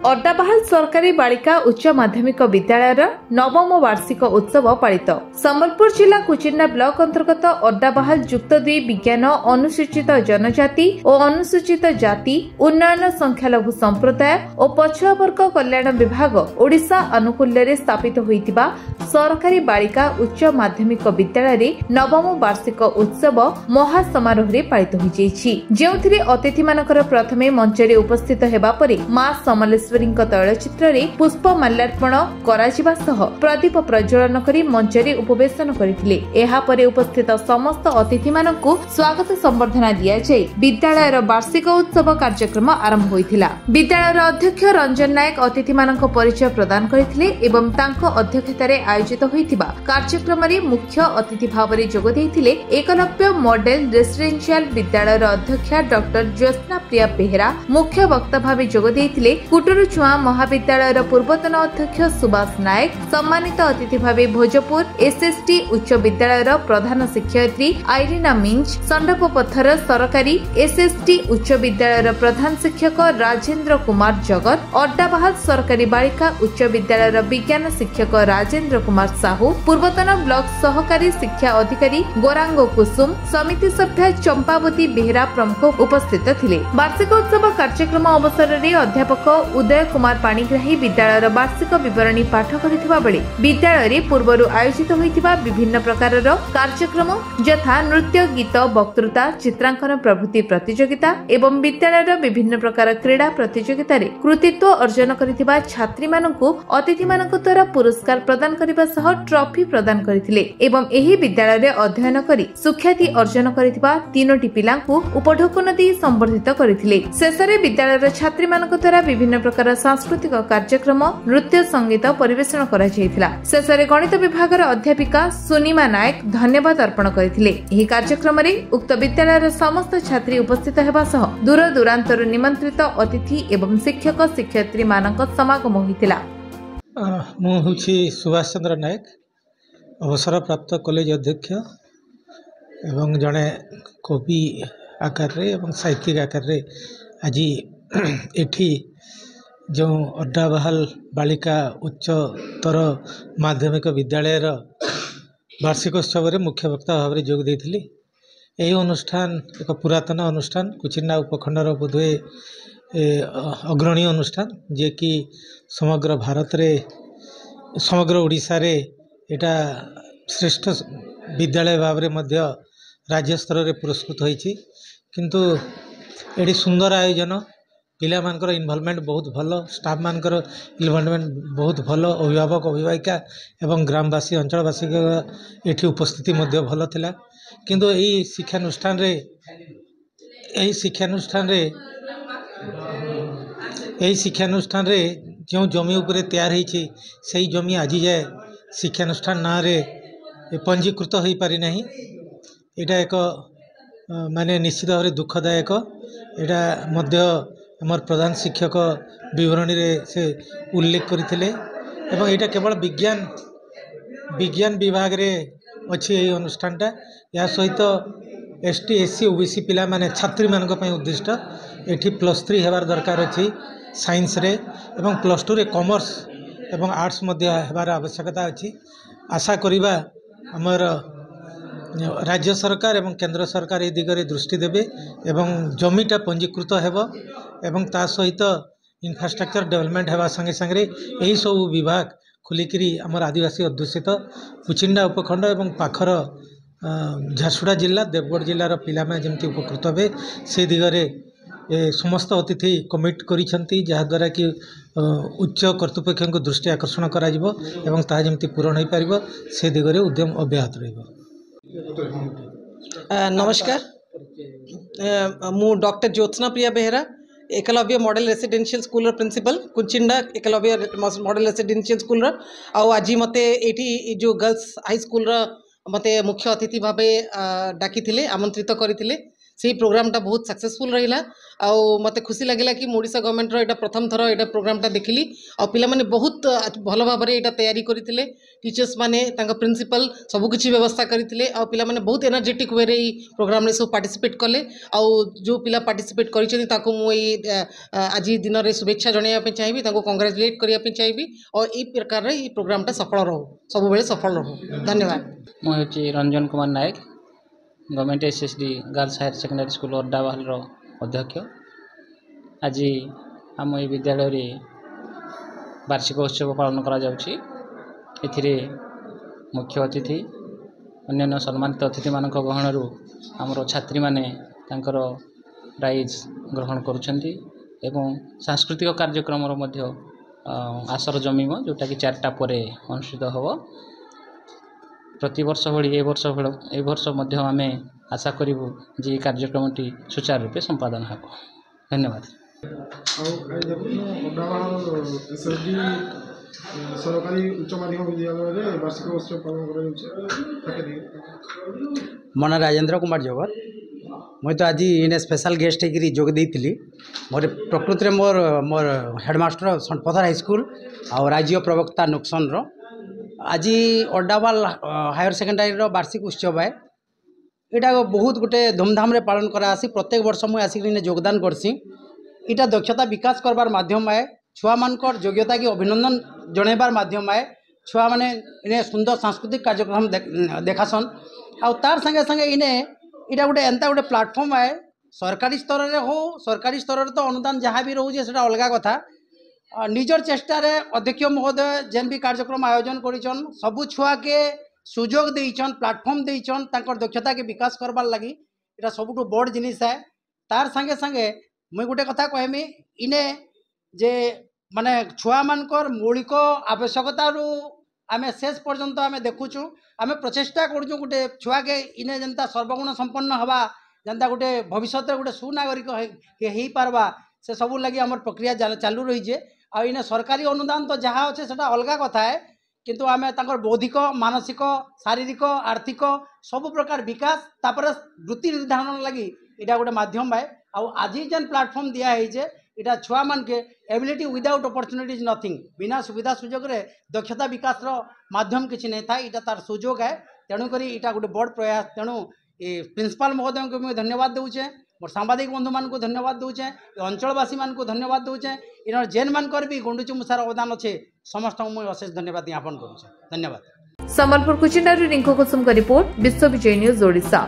अड्डाबाहाल सरकारी बालिका उच्च माध्यमिक विद्यालय नवम वार्षिक उत्सव पालित। संबलपुर जिला कुचिंडा ब्लॉक अंतर्गत अड्डाबाहाल युक्त 2 विज्ञान अनुसूचित जनजाति और अनुसूचित जाति उन्नयन संख्यालघु संप्रदाय और पछुआ वर्ग कल्याण विभाग ओडिशा अनुकूल स्थापित होइतिबा सरकारी बालिका उच्च माध्यमिक विद्यालय नवम वार्षिक उत्सव महासमारोह पालित होइछि, जेउथिरे अतिथि मानकर प्रथमे मंचरे उपस्थित हेबा परे मां समलेश्वरी तैलचित्र पुष्प माल्यार्पण कराजिबा सह प्रदीप प्रज्वलन करी मंचरे उपवेशन करथिले। एहा परे उपस्थित समस्त अतिथि मानकु स्वागत संबर्धना दिया जाय विद्यालयर वार्षिक उत्सव कार्यक्रम आरंभ होइथिला। विद्यालयर अध्यक्ष रंजन नायक अतिथि मानक परिचय प्रदान करथिले एवं तांको अध्यक्षतारे आयोजित होइथिबा कार्यक्रम रे मुख्य अतिथि भावरे जोग देथिले एकलव्य मॉडल रेसिडेंशियल विद्यालयर अध्यक्षा डॉक्टर ज्योत्स्ना प्रिया बेहेरा। मुख्य वक्ता भावे जोग देथिले कुटुरुचुआ महाविद्यालयर पूर्वतन अध्यक्ष सुभाष नायक। सम्मानित अतिथि भावे भोजपुर एसएसटी उच्च विद्यालयर प्रधान शिक्षयित्री आइरिना मिंज, संडप पत्थर सरकारी एसएसटी उच्च विद्यालयर प्रधान शिक्षक राजेंद्र कुमार जगत, अड्डाबाहाल सरकारी बालिका उच्च विद्यालयर विज्ञान शिक्षक राजेंद्र कुमार साहू, पूर्वतन ब्लॉक सहकारी शिक्षा अधिकारी गोरांग कुसुम, समिति सभ्य चंपावती बेहेरा प्रमुख उपस्थित थिले। वार्षिक उत्सव कार्यक्रम अवसर में अध्यापक उदय कुमार पाणिग्राही विद्यालयर वार्षिक विवरणी पाठ करथिबा बेले विद्यालय पूर्वरु आयोजित होइतिबा विभिन्न प्रकारर कार्यक्रम यथा नृत्य, गीत, वक्तृता, चित्रांकन प्रभृति प्रतियोगिता एवं विद्यालयर विभिन्न प्रकार क्रीड़ा प्रतियोगिता रे कृतित्व अर्जन करथिबा छात्री मानकु अतिथि मानक द्वारा पुरस्कार प्रदान करिबा सह ट्रॉफी प्रदान करथिले एवं एही विद्यालय रे अध्ययन करी सुख्याति अर्जन करथिबा 3टी पिलांकु उपढोकन दी संबर्धित करथिले। शेषरे विद्यालयर छात्री मानक द्वारा विभिन्न प्रकार सांस्कृतिक कार्यक्रम नृत्य संगीत परिवेषण करा जायतिला। शेषरे गणित विभागर अध्यापिका सुनीमा नायक धन्यवाद अर्पण करथिले। एही कार्यक्रम रे उक्त विद्यालयर समस्त छात्री उपस्थित हेबा सह दूर दूरांतर निमंत्रित अतिथि एवं शिक्षक शिक्षयित्री मानक समागम होइतिला। मु होछि सुभाष चंद्र नायक, अवसर प्राप्त कॉलेज अध्यक्ष एवं जड़े कवि आकार रे एवं साहित्यिक आकार रे आज एठी जो अड्डाबाहाल बालिका उच्चतर माध्यमिक विद्यालय वार्षिक उत्सव रे मुख्य वक्ता भाव जोग देथिली। यही अनुष्ठान एक पुरातन अनुष्ठान, कुचिंडा उपखंडर बोधे अग्रणी अनुष्ठान जे कि समग्र भारत रे समग्र ओडिशा रे एटा श्रेष्ठ विद्यालय भाव रे मध्य राज्य स्तर रे पुरस्कृत होइछि। किंतु एडी सुंदर आयोजन, पिला मानकर इन्वॉल्वमेंट बहुत भलो, स्टाफ मानकर इन्वॉल्वमेंट बहुत भलो, अभिभावक अभिभाविका एवं ग्रामवासी अंचलवासी एठी उपस्थिति मध्य भलो थिला। किंतु एही शिक्षानुष्ठान रे जो जमी उपरे तैयार होइछि सेही जमी आज जाए शिक्षानुष्ठान ना रे पंजीकृत हो पारि नाही। एटा एक माने निश्चित भाव दुखदायक। एटा मध्य हमर प्रधान शिक्षक विवरणी रे से उल्लेख करथिले एवं एटा केवल विज्ञान विभाग रे अछि एही अनुष्ठानटा। या सहित एसटी एससी ओबीसी पिला माने छात्री मानक पय उद्दिष्ट एठी +3 हेबार दरकार अछि साइंस रे एवं +2 रे कॉमर्स एवं आर्ट्स मध्य हेबार आवश्यकता अछि। आशा करिबा हमर राज्य सरकार एवं केंद्र सरकार ए दिगरे दृष्टि देबे एवं जमीटा पंजीकृत हेबो एवं ता सहित इंफ्रास्ट्रक्चर डेवलपमेंट हेबा संगे संगे यही सब विभाग खुलिकरी हमर आदिवासी अध्युषित कुचिंडा उपखंड एवं पाखर झारसुगुड़ा जिला देवगढ़ जिलार पिला में जमती उपकृत हे से दिगरे समस्त अतिथि कमिट करिसेंती, जहा द्वारा कि उच्च कर्तृपक्ष को दृष्टि आकर्षण करा जिवो एवं ता जमती पूरण हो पारिबो से दिगरे उद्यम अब्याहत रहइबो। नमस्कार, मु doctor Jyotsna Priya Behera, Eklavya model residential school principal Kuchinda Eklavya model residential school आज मते एठी जो गर्ल्स हाई स्कूल मते मुख्य अतिथि भावे डाकी आमंत्रित करथिले। से प्रोग्रामटा बहुत सक्सेसफुल रहिला आउ मते खुशी लगिला कि ओडिशा गवर्नमेंट रो एटा प्रथम थर एटा प्रोग्रामटा देखिली आ पिला माने बहुत भल भाव में एटा तैयारी करथिले टीचर्स माने तांका प्रिंसिपल सब किछि व्यवस्था करथिले आ पिला माने बहुत एनर्जेटिक वे रे प्रोग्राम रे सब पार्टिसिपेट कले आ जो पिला पार्टिसिपेट करिसेंती ताको मु आज दिन रे शुभेच्छा जणाइया पे चाहिबी ताको कांग्रेचुलेट करिया पे चाहिबी और ई प्रकार रे ई प्रोग्रामटा सफल रहू सब बेले सफल रहू धन्यवाद। मु होची Ranjan Kumar Nayak government SSD girls higher secondary school Addawal अध्यक्ष। आज आम ये विद्यालय रे वार्षिक उत्सव पालन करा जाउछि। एथिरे मुख्य अतिथि अन्य सम्मानित अतिथि मानक गहणरू आमर छात्री माने तांकर प्राइज ग्रहण करुछंती एवं सांस्कृतिक कार्यक्रम मध्य आसर जमीम जोटा कि 4टा परे अनुष्ठित होब। प्रति वर्ष भली ए वर्ष मध्य आमे आशा करूँ जे कार्यक्रमटी सुचारू रूपे संपादन हो। धन्यवाद। सरकारी उच्च माध्यमिक विद्यालय वार्षिक उत्सव पालन मन राजेंद्र कुमार जगत मुझे तो आज इन स्पेशल गेस्ट होकर जोग देती मोर प्रकृति में मोर हेडमास्टर सनपथर हाईस्कल और राज्य प्रवक्ता नुकसन आज अड्डावाल हायर सेकेंडरी वार्षिक उत्सव है। यहाँ बहुत गोटे धूमधाम रे पालन करासी। प्रत्येक वर्ष मुझे आसिक योगदान करसी। इटा दक्षता विकास करबार माध्यम है। छुआ मानकर योग्यता की अभिनंदन जणेबार माध्यम है। छुआ माने इन्हें सुंदर सांस्कृतिक कार्यक्रम देखासन आ तार संगे संगे इन्हें इटा गोटे एंता गोटे प्लाटफर्म है। सरकारी स्तर रे हो सरकारी स्तर रे तो अनुदान जहाँ भी रोचे से अलग कथा। निजर चेष्टा रे अध्यक्ष महोदय जेन भी कार्यक्रम आयोजन करिछन सबु छुआ के सुजोग देइछन प्लाटफर्म देइछन तांकर दक्षता के विकास करबार लगी इटा सबुठु बड़ जिनिस है। तार संगे संगे मुई गोटे कथा कहमी इने जे माने छुआ मानकर मौलिक आवश्यकता रु आमे शेष पर्यंत आमे देखुछु आमे प्रचेष्टा करूछु गोटे छुआ के इने जनता सर्वगुण संपन्न हवा जनता गोटे भविष्य गोटे सुनागरिक हेई पारबा से सबु लगी हमर प्रक्रिया चालू रही जे आ इने सरकारी अनुदान तो जहाँ अच्छे सेटा अलग कथा है किंतु आमे तांकर बौद्धिक मानसिक शारीरिक आर्थिक सब प्रकार विकास तापर वृत्ति निर्धारण लगी इटा गोटे माध्यम है। आज जेन प्लाटफर्म दिया है जे इटा छुआ मान के ability without opportunity is nothing बिना सुविधा सुजोग रे दक्षता विकास रो माध्यम किछि नहीं था इटा तार सुजोग है। तेणु करी इटा गोटे बड़ प्रयास। तेणु प्रिंसिपाल महोदय को मुझे धन्यवाद दूचे मोर सांबादिक बंधु मान को धन्यवाद दूचे अंचलवासी मान को धन्यवाद दूचे इन जेन मानकर भी गुंडुचि मुसार अवदान अच्छे समस्त मुझे अशेष धन्यवाद ज्ञापन करुचे। धन्यवाद। संबलपुर कुचिंडा रिंकू कुसुम का रिपोर्ट विश्व विजय न्यूज ओडिशा।